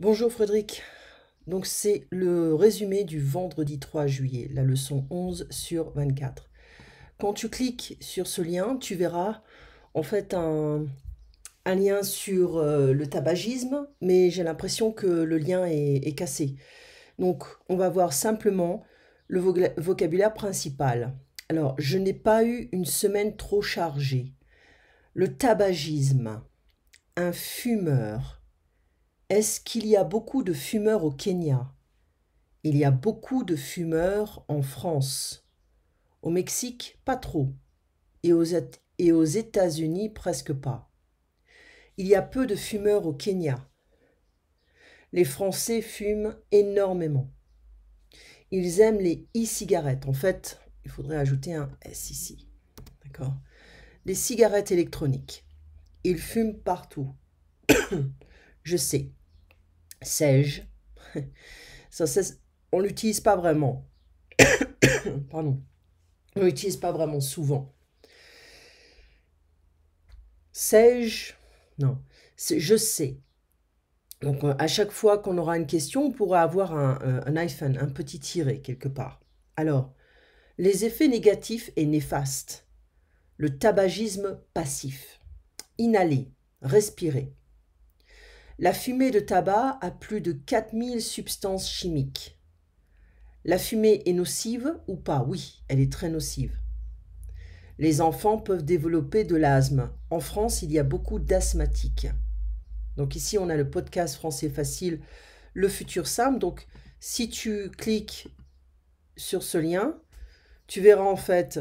Bonjour Frédéric. Donc c'est le résumé du vendredi 3 juillet, la leçon 11 sur 24. Quand tu cliques sur ce lien, tu verras en fait un lien sur le tabagisme, mais j'ai l'impression que le lien est cassé. Donc on va voir simplement le vocabulaire principal. Alors, je n'ai pas eu une semaine trop chargée. Le tabagisme, un fumeur. Est-ce qu'il y a beaucoup de fumeurs au Kenya? Il y a beaucoup de fumeurs en France. Au Mexique, pas trop. Et aux États-Unis, presque pas. Il y a peu de fumeurs au Kenya. Les Français fument énormément. Ils aiment les e-cigarettes. En fait, il faudrait ajouter un S ici. D'accord? Les cigarettes électroniques. Ils fument partout. Je sais. Sais-je? Ça, on l'utilise pas vraiment. Pardon. On l'utilise pas vraiment souvent. Sais-je? Non. Je sais. Donc, à chaque fois qu'on aura une question, on pourra avoir un hyphen, un petit tiret quelque part. Alors, les effets négatifs et néfastes. Le tabagisme passif. Inhaler, respirer. La fumée de tabac a plus de 4000 substances chimiques. La fumée est nocive ou pas? Oui, elle est très nocive. Les enfants peuvent développer de l'asthme. En France, il y a beaucoup d'asthmatiques. Donc ici, on a le podcast français facile, le futur simple. Donc si tu cliques sur ce lien, tu verras en fait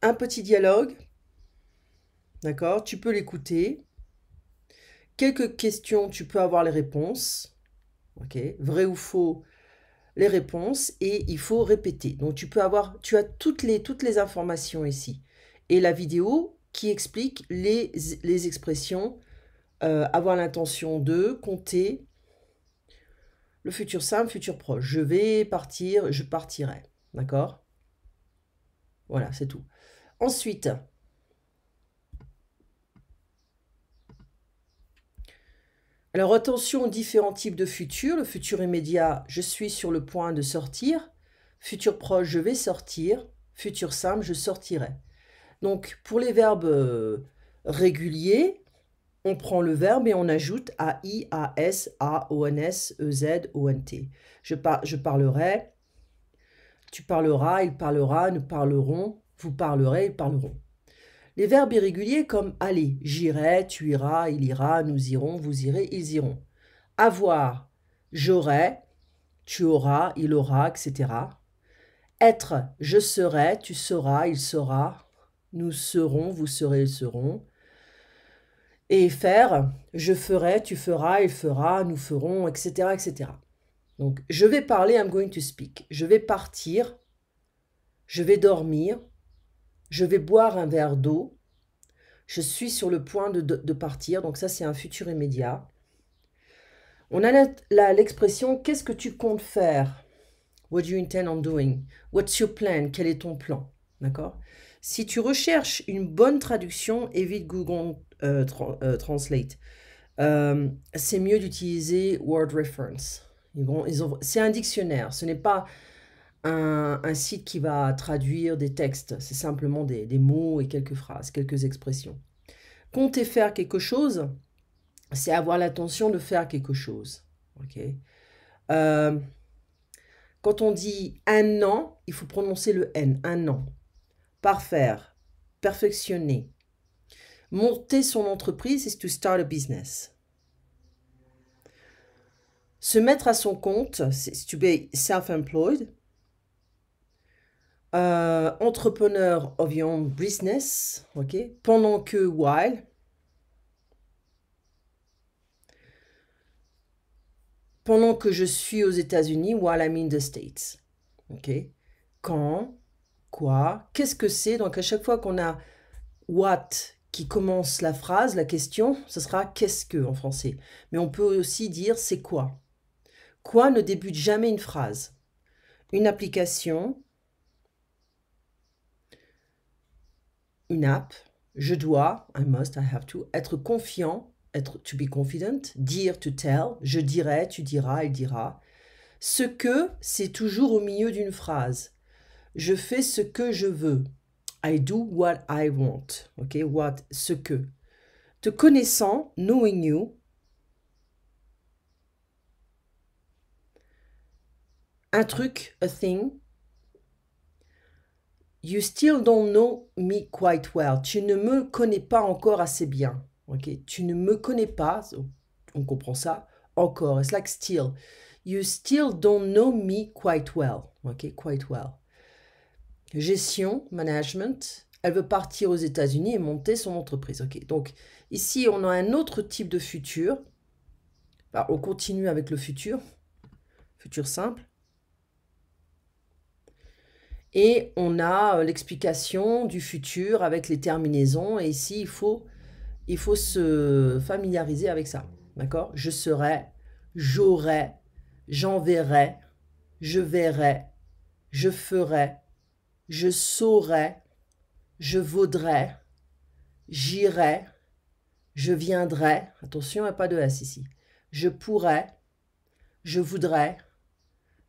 un petit dialogue. D'accord? Tu peux l'écouter. Quelques questions, tu peux avoir les réponses. OK? Vrai ou faux, les réponses. Et il faut répéter. Donc tu as toutes les informations ici. Et la vidéo qui explique les expressions. Avoir l'intention de compter. Le futur simple, futur proche. Je vais partir, je partirai. D'accord? Voilà, c'est tout. Ensuite, alors attention aux différents types de futur. Le futur immédiat, je suis sur le point de sortir. Futur proche, je vais sortir. Futur simple, je sortirai. Donc, pour les verbes réguliers, on prend le verbe et on ajoute AI, AS, AONS, EZ, ONT. Je parlerai, tu parleras, il parlera, nous parlerons, vous parlerez, ils parleront. Les verbes irréguliers comme aller, j'irai, tu iras, il ira, nous irons, vous irez, ils iront. Avoir, j'aurai, tu auras, il aura, etc. Être, je serai, tu seras, il sera, nous serons, vous serez, ils seront. Et faire, je ferai, tu feras, il fera, nous ferons, etc., etc. Donc, je vais parler, I'm going to speak. Je vais partir, je vais dormir, je vais boire un verre d'eau, je suis sur le point de partir. Donc ça, c'est un futur immédiat. On a l'expression, qu'est-ce que tu comptes faire? What do you intend on doing? What's your plan? Quel est ton plan? D'accord? Si tu recherches une bonne traduction, évite Google Translate. C'est mieux d'utiliser Word Reference. C'est un dictionnaire, ce n'est pas un site qui va traduire des textes, c'est simplement des mots et quelques phrases, quelques expressions. Compter faire quelque chose, c'est avoir l'intention de faire quelque chose. Okay? Quand on dit un an, il faut prononcer le N, un an. Parfaire, perfectionner. Monter son entreprise is to start a business. Se mettre à son compte, c'est to be self-employed. Entrepreneur of your own business, ok. Pendant que, while. Pendant que je suis aux États-Unis, while I'm in the States, ok. Quand, quoi, qu'est-ce que c'est? Donc à chaque fois qu'on a what qui commence la phrase, la question, ce sera qu'est-ce que en français. Mais on peut aussi dire c'est quoi. Quoi ne débute jamais une phrase. Une application, une app, je dois, I must, I have to, être confiant, être to be confident. Dire, to tell. Je dirai, tu diras, il dira. Ce que, c'est toujours au milieu d'une phrase. Je fais ce que je veux. I do what I want. Ok, what, ce que. Te connaissant, knowing you. Un truc, a thing. You still don't know me quite well. Tu ne me connais pas encore assez bien. Ok, tu ne me connais pas, on comprend ça, encore. It's like still. You still don't know me quite well. Ok, quite well. Gestion, management. Elle veut partir aux États-Unis et monter son entreprise. Ok, donc ici on a un autre type de futur. Alors, on continue avec le futur. Futur simple. Et on a l'explication du futur avec les terminaisons. Et ici, il faut se familiariser avec ça. D'accord? Je serai, j'aurai, j'enverrai, je verrai, je ferai, je saurai, je vaudrai, j'irai, je viendrai. Attention, il n'y a pas de S ici. Je pourrai, je voudrais,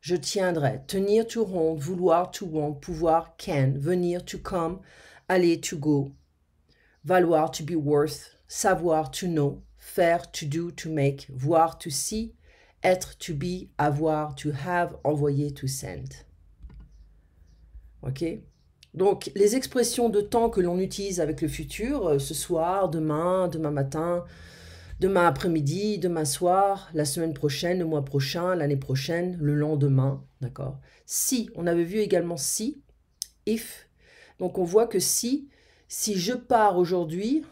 je tiendrai. Tenir, to hold, vouloir, to want, pouvoir, can, venir, to come, aller, to go, valoir, to be worth, savoir, to know, faire, to do, to make, voir, to see, être, to be, avoir, to have, envoyer, to send. Ok? Donc, les expressions de temps que l'on utilise avec le futur, ce soir, demain, demain matin, demain après-midi, demain soir, la semaine prochaine, le mois prochain, l'année prochaine, le lendemain, d'accord? Si, on avait vu également si, if. Donc, on voit que si je pars aujourd'hui,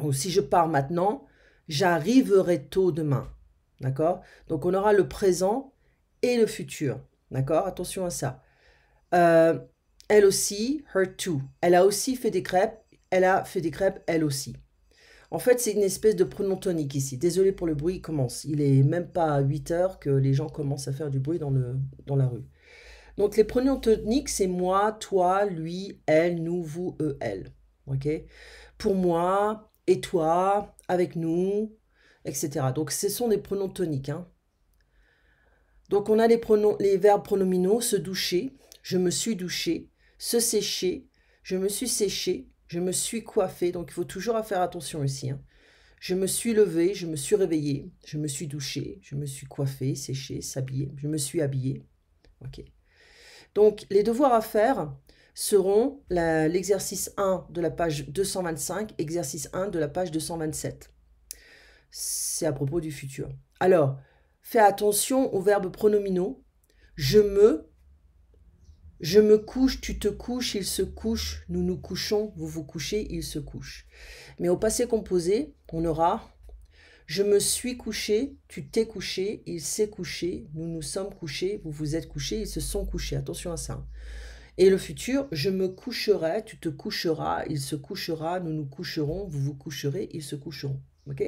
ou si je pars maintenant, j'arriverai tôt demain, d'accord? Donc, on aura le présent et le futur, d'accord? Attention à ça. Elle aussi, her too. Elle a aussi fait des crêpes, elle a fait des crêpes, elle aussi. En fait, c'est une espèce de pronom tonique ici. Désolé pour le bruit, il commence. Il est même pas à 8 heures que les gens commencent à faire du bruit dans la rue. Donc, les pronoms toniques, c'est moi, toi, lui, elle, nous, vous, eux, elle. Ok? Pour moi, et toi, avec nous, etc. Donc, ce sont des pronoms toniques. Hein. Donc, on a les verbes pronominaux, se doucher, je me suis douché, se sécher, je me suis séché, je me suis coiffé, donc il faut toujours faire attention ici. Hein. Je me suis levé, je me suis réveillé, je me suis douché, je me suis coiffé, séché, s'habillé, je me suis habillé. Ok. Donc, les devoirs à faire seront l'exercice 1 de la page 225, exercice 1 de la page 227. C'est à propos du futur. Alors, fais attention aux verbes pronominaux. Je me couche, tu te couches, il se couche, nous nous couchons, vous vous couchez, il se couche. Mais au passé composé, on aura je me suis couché, tu t'es couché, il s'est couché, nous nous sommes couchés, vous vous êtes couchés, ils se sont couchés. Attention à ça. Et le futur, je me coucherai, tu te coucheras, il se couchera, nous nous coucherons, vous vous coucherez, ils se coucheront. Ok?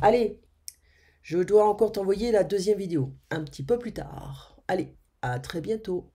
Allez, je dois encore t'envoyer la deuxième vidéo, un petit peu plus tard. Allez, à très bientôt.